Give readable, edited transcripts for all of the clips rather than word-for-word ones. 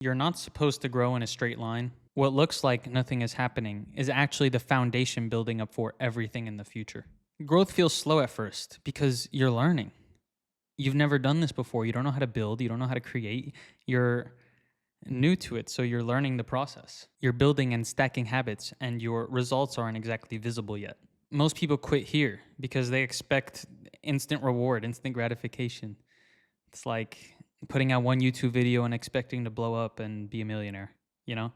You're not supposed to grow in a straight line. What looks like nothing is happening is actually the foundation building up for everything in the future. Growth feels slow at first because you're learning. You've never done this before. You don't know how to build. You don't know how to create. You're new to it, so you're learning the process. You're building and stacking habits, and your results aren't exactly visible yet. Most people quit here because they expect instant reward, instant gratification. It's like putting out one YouTube video and expecting to blow up and be a millionaire, you know?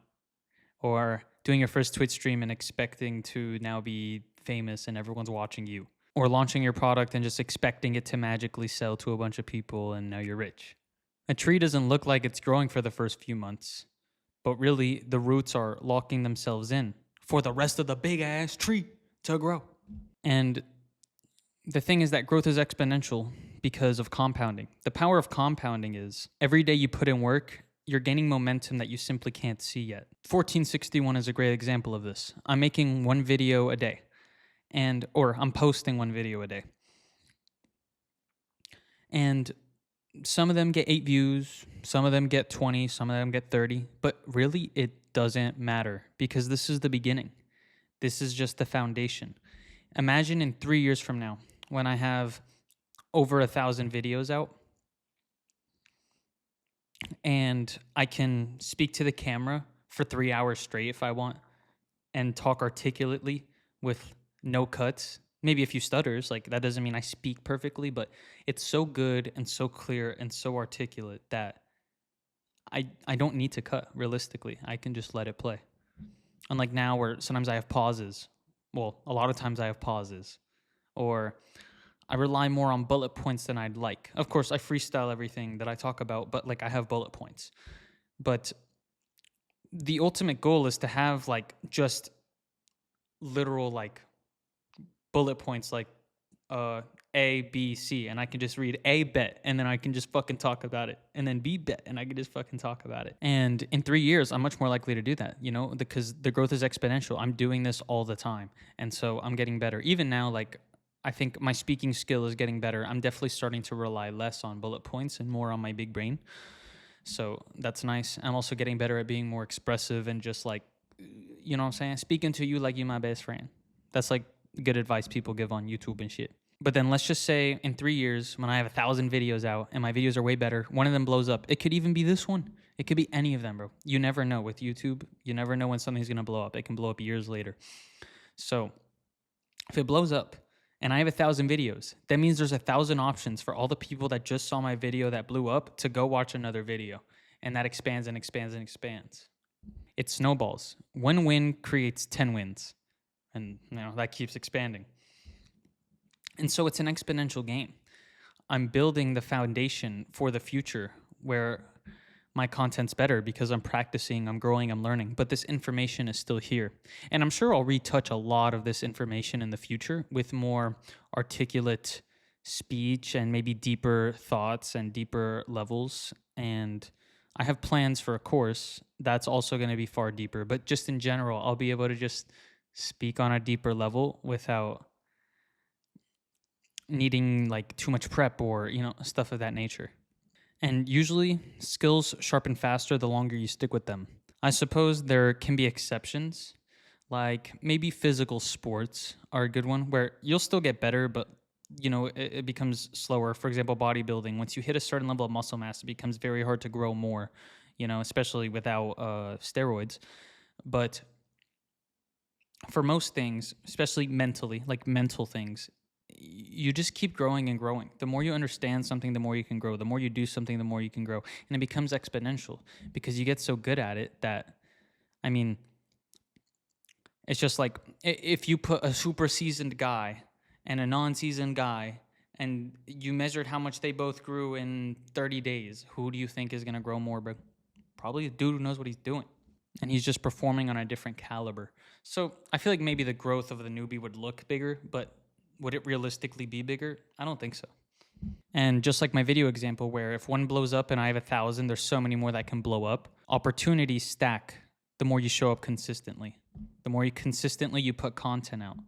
Or doing your first Twitch stream and expecting to now be famous and everyone's watching you. Or launching your product and just expecting it to magically sell to a bunch of people and now you're rich. A tree doesn't look like it's growing for the first few months, but really the roots are locking themselves in for the rest of the big ass tree to grow. And the thing is that growth is exponential because of compounding. The power of compounding is every day you put in work, you're gaining momentum that you simply can't see yet. 1461 is a great example of this. I'm making one video a day, or I'm posting one video a day. And some of them get 8 views, some of them get 20, some of them get 30, but really it doesn't matter because this is the beginning. This is just the foundation. Imagine in 3 years from now when I have over 1,000 videos out and I can speak to the camera for 3 hours straight if I want and talk articulately with no cuts. Maybe a few stutters, like that doesn't mean I speak perfectly, but it's so good and so clear and so articulate that I don't need to cut realistically. I can just let it play. Unlike now where sometimes I have pauses. Well, a lot of times I have pauses. Or I rely more on bullet points than I'd like. Of course, I freestyle everything that I talk about, but like I have bullet points. But the ultimate goal is to have like just literal like bullet points like A, B, C, and I can just read A, bet, and then I can just fucking talk about it, and then B, bet, and I can just fucking talk about it. And in 3 years, I'm much more likely to do that, you know, because the growth is exponential. I'm doing this all the time, and so I'm getting better. Even now, like, I think my speaking skill is getting better. I'm definitely starting to rely less on bullet points and more on my big brain. So that's nice. I'm also getting better at being more expressive and just like, you know what I'm saying? Speaking to you like you my best friend. That's like good advice people give on YouTube and shit. But then let's just say in 3 years, when I have 1,000 videos out and my videos are way better, one of them blows up. It could even be this one. It could be any of them, bro. You never know with YouTube. You never know when something's going to blow up. It can blow up years later. So if it blows up and I have 1,000 videos, that means there's 1,000 options for all the people that just saw my video that blew up to go watch another video. And that expands and expands and expands. It snowballs. One win creates 10 wins. And you know, that keeps expanding. And so it's an exponential game. I'm building the foundation for the future where my content's better because I'm practicing, I'm growing, I'm learning, but this information is still here. And I'm sure I'll retouch a lot of this information in the future with more articulate speech and maybe deeper thoughts and deeper levels. And I have plans for a course that's also going to be far deeper, but just in general, I'll be able to just speak on a deeper level without needing like too much prep or, you know, stuff of that nature. And usually skills sharpen faster the longer you stick with them. I suppose there can be exceptions, like maybe physical sports are a good one where you'll still get better, but you know, it becomes slower. For example, bodybuilding, once you hit a certain level of muscle mass, it becomes very hard to grow more, you know, especially without steroids. But for most things, especially mentally, like mental things, you just keep growing and growing. The more you understand something, the more you can grow. The more you do something, the more you can grow. And it becomes exponential because you get so good at it that, I mean, it's just like if you put a super seasoned guy and a non-seasoned guy and you measured how much they both grew in 30 days, who do you think is going to grow more, bro? Probably a dude who knows what he's doing. And he's just performing on a different caliber. So I feel like maybe the growth of the newbie would look bigger, but would it realistically be bigger? I don't think so. And just like my video example where if one blows up and I have 1,000, there's so many more that can blow up. Opportunities stack the more you show up consistently. The more you consistently you put content out.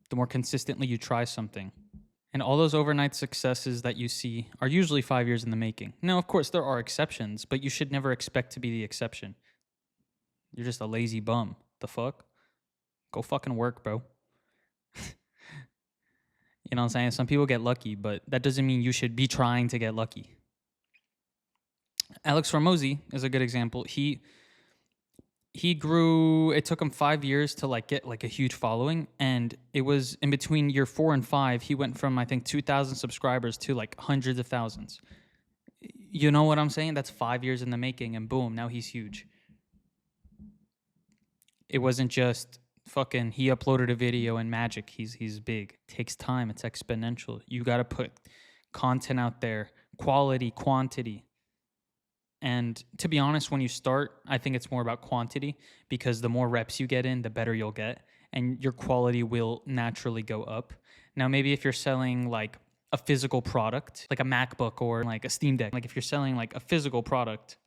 The more consistently you try something. And all those overnight successes that you see are usually 5 years in the making. Now, of course, there are exceptions, but you should never expect to be the exception. You're just a lazy bum. The fuck? Go fucking work, bro. You know what I'm saying? Some people get lucky, but that doesn't mean you should be trying to get lucky. Alex Hormozi is a good example. He grew, it took him 5 years to like get like a huge following, and it was in between year 4 and 5 he went from, I think, 2,000 subscribers to like hundreds of thousands. You know what I'm saying? That's 5 years in the making, and boom, now he's huge. It wasn't just fucking he uploaded a video and magic, he's big. It takes time. It's exponential. You got to put content out there, quality, quantity. And to be honest, when you start, I think it's more about quantity, because the more reps you get in, the better you'll get, and your quality will naturally go up. Now, maybe if you're selling like a physical product, like a MacBook or like a Steam Deck, like if you're selling like a physical product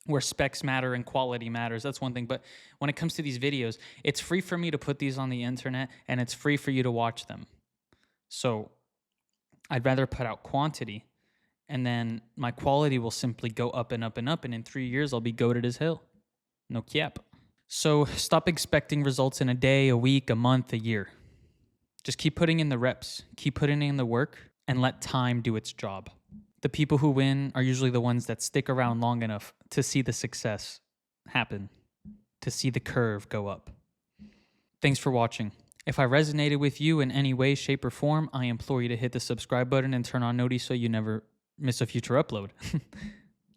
where specs matter and quality matters, that's one thing. But when it comes to these videos, it's free for me to put these on the internet, and it's free for you to watch them. So I'd rather put out quantity, and then my quality will simply go up and up and up, and in 3 years, I'll be goated as hell. No cap. So stop expecting results in a day, a week, a month, a year. Just keep putting in the reps, keep putting in the work, and let time do its job. The people who win are usually the ones that stick around long enough to see the success happen, to see the curve go up. Thanks for watching. If I resonated with you in any way, shape, or form, I implore you to hit the subscribe button and turn on noties so you never miss a future upload.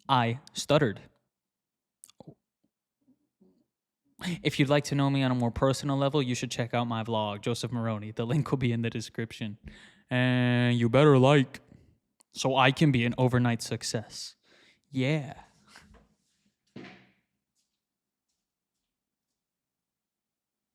I stuttered. If you'd like to know me on a more personal level, you should check out my vlog, Joseph Marrone. The link will be in the description. And you better like, so I can be an overnight success. Yeah.